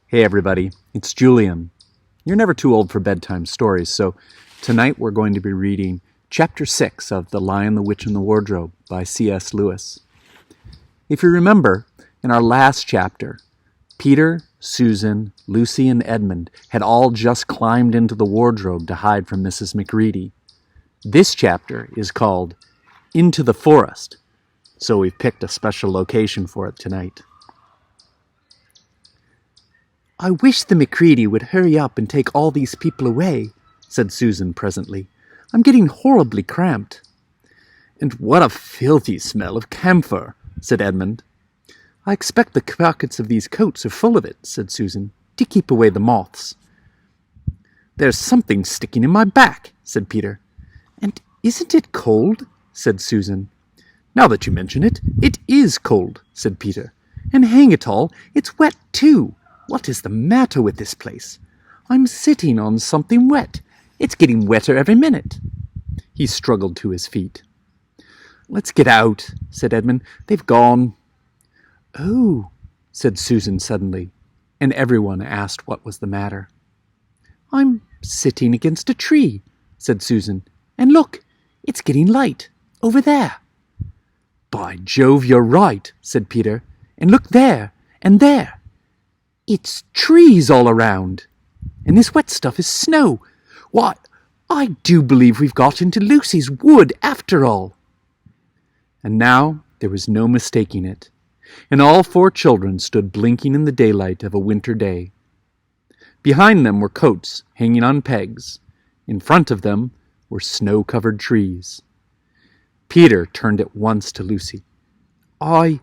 Hey everybody, it's Julian. You're never too old for bedtime stories, so tonight we're going to be reading Chapter 6 of The Lion, the Witch, and the Wardrobe by C.S. Lewis. If you remember, in our last chapter, Peter, Susan, Lucy, and Edmund had all just climbed into the wardrobe to hide from Mrs. McReady. This chapter is called Into the Forest, so we've picked a special location for it tonight. "I wish the McReady would hurry up and take all these people away," said Susan presently. "I'm getting horribly cramped." "And what a filthy smell of camphor," said Edmund. "I expect the pockets of these coats are full of it," said Susan, "to keep away the moths." "There's something sticking in my back," said Peter. "And isn't it cold?" said Susan. "Now that you mention it, it is cold," said Peter. "And hang it all, it's wet too. What is the matter with this place? I'm sitting on something wet. It's getting wetter every minute." He struggled to his feet. "Let's get out," said Edmund. "They've gone." "Oh," said Susan suddenly, and everyone asked what was the matter. "I'm sitting against a tree," said Susan. "And look, it's getting light, over there." "By Jove, you're right," said Peter. "And look there, and there. It's trees all around. And this wet stuff is snow. Why, I do believe we've got into Lucy's wood after all." And now there was no mistaking it, and all four children stood blinking in the daylight of a winter day. Behind them were coats hanging on pegs. In front of them were snow-covered trees. Peter turned at once to Lucy. "I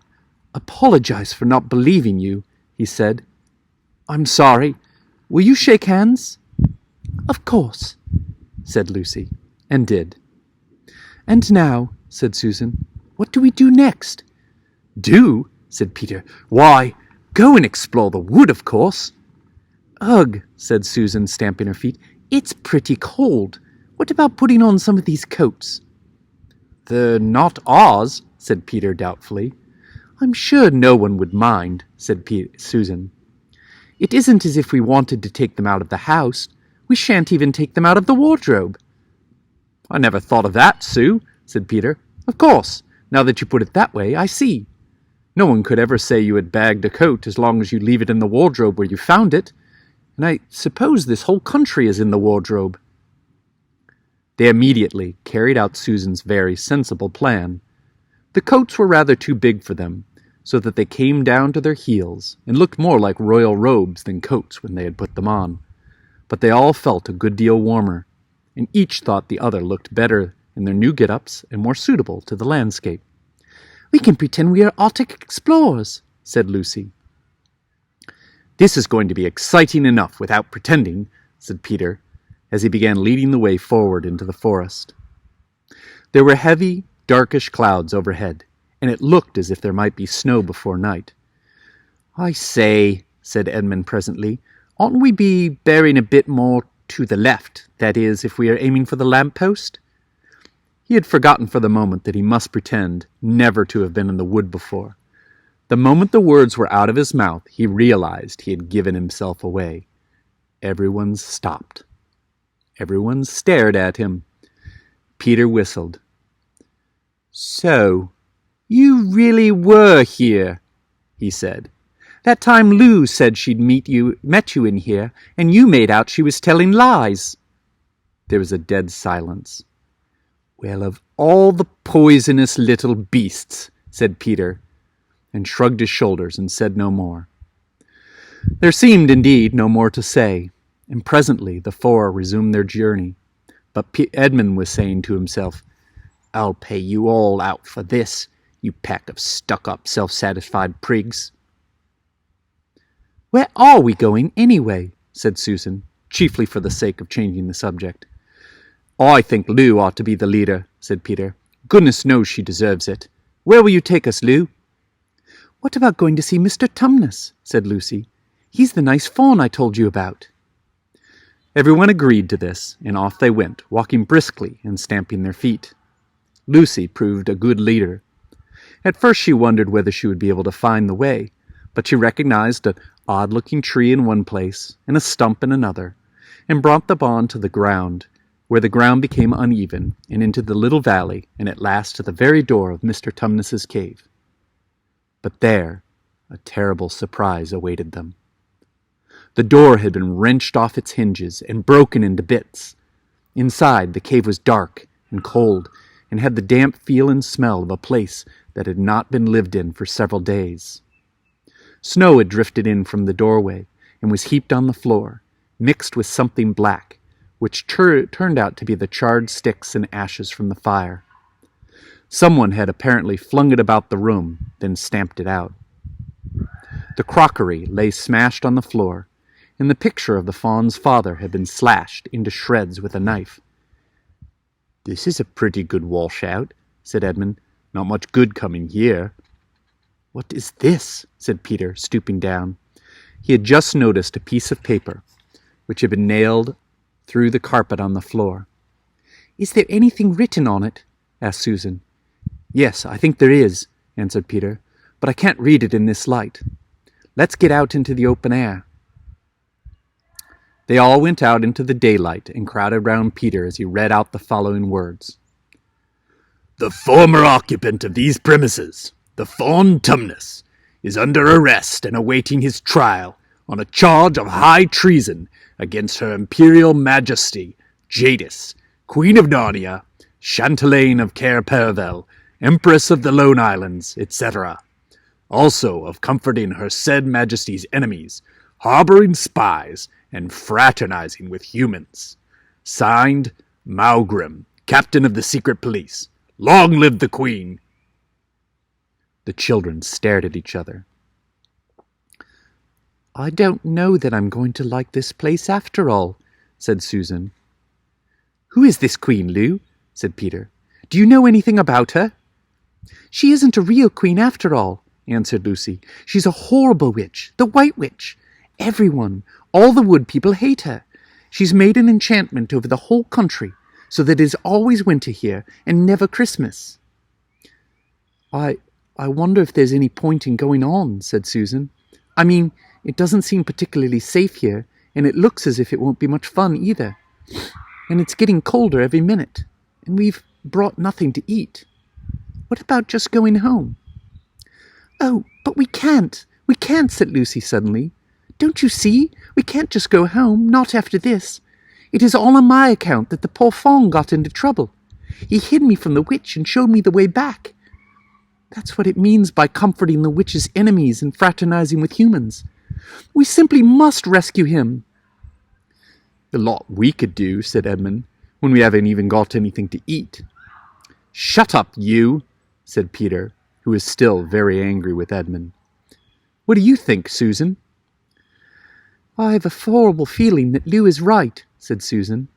apologize for not believing you," he said. "I'm sorry. Will you shake hands?" "Of course," said Lucy, and did. "And now," said Susan, "what do we do next?" "Do?" said Peter. "Why, go and explore the wood, of course." "Ugh," said Susan, stamping her feet. "It's pretty cold. What about putting on some of these coats?" "They're not ours," said Peter doubtfully. "I'm sure no one would mind," said Susan. "It isn't as if we wanted to take them out of the house. We shan't even take them out of the wardrobe." "I never thought of that, Sue," said Peter. "Of course, now that you put it that way, I see. No one could ever say you had bagged a coat as long as you leave it in the wardrobe where you found it. And I suppose this whole country is in the wardrobe." They immediately carried out Susan's very sensible plan. The coats were rather too big for them, so that they came down to their heels and looked more like royal robes than coats when they had put them on. But they all felt a good deal warmer, and each thought the other looked better in their new get-ups and more suitable to the landscape. "We can pretend we are Arctic explorers," said Lucy. "This is going to be exciting enough without pretending," said Peter, as he began leading the way forward into the forest. There were heavy, darkish clouds overhead, and it looked as if there might be snow before night. "I say," said Edmund presently, "oughtn't we be bearing a bit more to the left, that is, if we are aiming for the lamp-post?" He had forgotten for the moment that he must pretend never to have been in the wood before. The moment the words were out of his mouth, he realized he had given himself away. Everyone stopped. Everyone stared at him. Peter whistled. "So, you really were here," he said. "That time Lou said she'd met you in here, and you made out she was telling lies." There was a dead silence. "Well, of all the poisonous little beasts," said Peter, and shrugged his shoulders and said no more. There seemed, indeed, no more to say, and presently the four resumed their journey. But Edmund was saying to himself, "I'll pay you all out for this, you pack of stuck-up, self-satisfied prigs." "Where are we going, anyway?" said Susan, chiefly for the sake of changing the subject. "I think Lou ought to be the leader," said Peter. "Goodness knows she deserves it. Where will you take us, Lou?" "What about going to see Mr. Tumnus?" said Lucy. "He's the nice fawn I told you about." Everyone agreed to this, and off they went, walking briskly and stamping their feet. Lucy proved a good leader. At first she wondered whether she would be able to find the way, but she recognized an odd-looking tree in one place and a stump in another, and brought them on to the ground, where the ground became uneven, and into the little valley, and at last to the very door of Mr. Tumnus's cave. But there a terrible surprise awaited them. The door had been wrenched off its hinges and broken into bits. Inside, the cave was dark and cold, and had the damp feel and smell of a place that had not been lived in for several days. Snow had drifted in from the doorway and was heaped on the floor, mixed with something black, which turned out to be the charred sticks and ashes from the fire. Someone had apparently flung it about the room, then stamped it out. The crockery lay smashed on the floor, and the picture of the fawn's father had been slashed into shreds with a knife. "This is a pretty good washout," said Edmund. "Not much good coming here." "What is this?" said Peter, stooping down. He had just noticed a piece of paper, which had been nailed through the carpet on the floor. "Is there anything written on it?" asked Susan. "Yes, I think there is," answered Peter, "but I can't read it in this light. Let's get out into the open air." They all went out into the daylight and crowded round Peter as he read out the following words. "The former occupant of these premises, the Fawn Tumnus, is under arrest and awaiting his trial on a charge of high treason against Her Imperial Majesty, Jadis, Queen of Narnia, Chantelaine of Cair Paravel, Empress of the Lone Islands, etc. Also of comforting Her said Majesty's enemies, harboring spies, and fraternizing with humans. Signed, Maugrim, Captain of the Secret Police. Long live the Queen!" The children stared at each other. "I don't know that I'm going to like this place after all," said Susan. "Who is this Queen, Lou?" said Peter. "Do you know anything about her?" "She isn't a real queen after all," answered Lucy. "She's a horrible witch, the White Witch. Everyone, all the wood people hate her. She's made an enchantment over the whole country, so that it is always winter here, and never Christmas." I wonder if there's any point in going on," said Susan. "I mean, it doesn't seem particularly safe here, and it looks as if it won't be much fun either. And it's getting colder every minute, and we've brought nothing to eat. What about just going home?" "Oh, but we can't, said Lucy suddenly. "Don't you see? We can't just go home, not after this. It is all on my account that the poor fawn got into trouble. He hid me from the witch and showed me the way back. That's what it means by comforting the witch's enemies and fraternizing with humans. We simply must rescue him." "A lot we could do," said Edmund, "when we haven't even got anything to eat." "Shut up, you," said Peter, who was still very angry with Edmund. "What do you think, Susan?" "I have a horrible feeling that Lou is right," said Susan.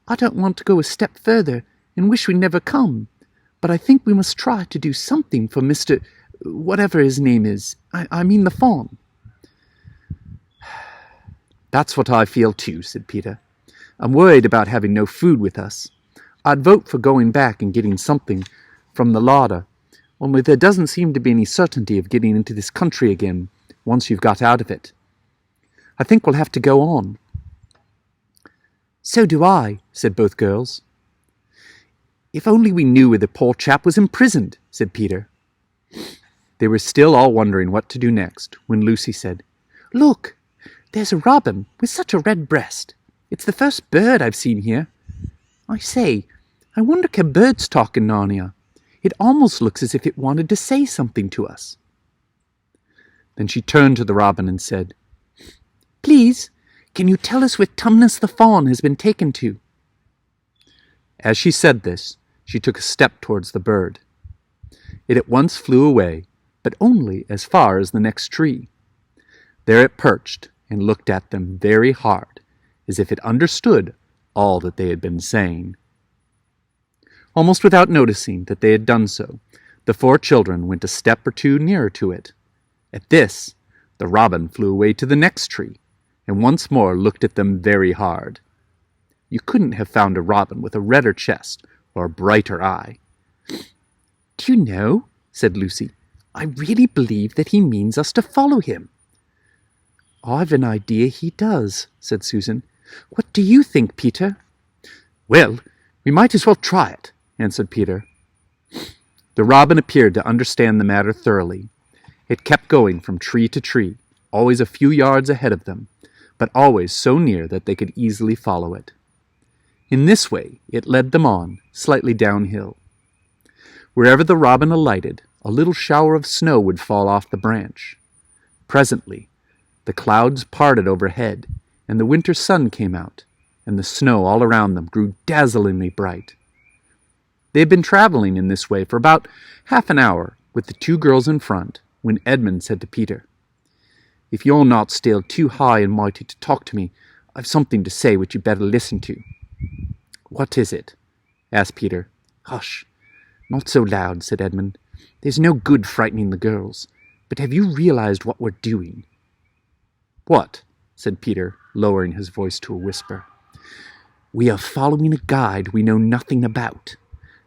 "I don't want to go a step further and wish we'd never come, but I think we must try to do something for Mr. whatever his name is. I mean the fawn." "That's what I feel too," said Peter. "I'm worried about having no food with us. I'd vote for going back and getting something from the larder, only there doesn't seem to be any certainty of getting into this country again once you've got out of it. I think we'll have to go on." "So do I," said both girls. "If only we knew where the poor chap was imprisoned," said Peter. They were still all wondering what to do next, when Lucy said, "Look, there's a robin with such a red breast. It's the first bird I've seen here. I say, I wonder can birds talk in Narnia? It almost looks as if it wanted to say something to us." Then she turned to the robin and said, "Please, can you tell us where Tumnus the fawn has been taken to?" As she said this, she took a step towards the bird. It at once flew away, but only as far as the next tree. There it perched and looked at them very hard, as if it understood all that they had been saying. Almost without noticing that they had done so, the four children went a step or two nearer to it. At this, the robin flew away to the next tree, and once more looked at them very hard. You couldn't have found a robin with a redder chest or a brighter eye. "Do you know," said Lucy, I really believe that he means us to follow him." "I've an idea he does," said Susan. "What do you think, Peter?" "Well, we might as well try it," answered Peter. The robin appeared to understand the matter thoroughly. It kept going from tree to tree, always a few yards ahead of them, but always so near that they could easily follow it. In this way it led them on, slightly downhill. Wherever the robin alighted, a little shower of snow would fall off the branch. Presently, the clouds parted overhead, and the winter sun came out, and the snow all around them grew dazzlingly bright. They had been traveling in this way for about half an hour, with the two girls in front, when Edmund said to Peter, "If you're not still too high and mighty to talk to me, I've something to say which you'd better listen to." "What is it?" asked Peter. "Hush, not so loud," said Edmund. "There's no good frightening the girls. But have you realized what we're doing?" "What?" said Peter, lowering his voice to a whisper. "We are following a guide we know nothing about.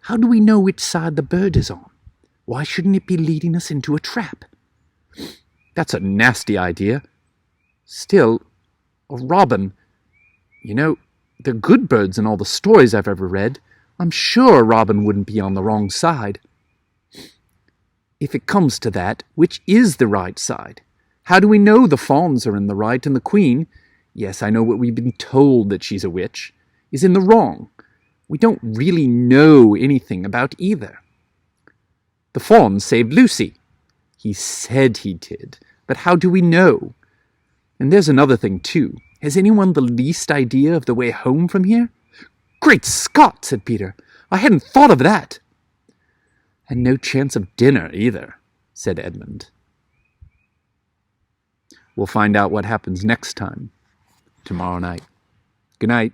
How do we know which side the bird is on? Why shouldn't it be leading us into a trap?" "That's a nasty idea. Still, a robin, they're good birds in all the stories I've ever read. I'm sure a robin wouldn't be on the wrong side." "If it comes to that, which is the right side? How do we know the fawns are in the right and the queen, yes, I know what we've been told that she's a witch, is in the wrong? We don't really know anything about either." "The fawn saved Lucy." "He said he did, but how do we know? And there's another thing, too. Has anyone the least idea of the way home from here?" "Great Scott!" said Peter. "I hadn't thought of that." "And no chance of dinner, either," said Edmund. We'll find out what happens next time, tomorrow night. Good night.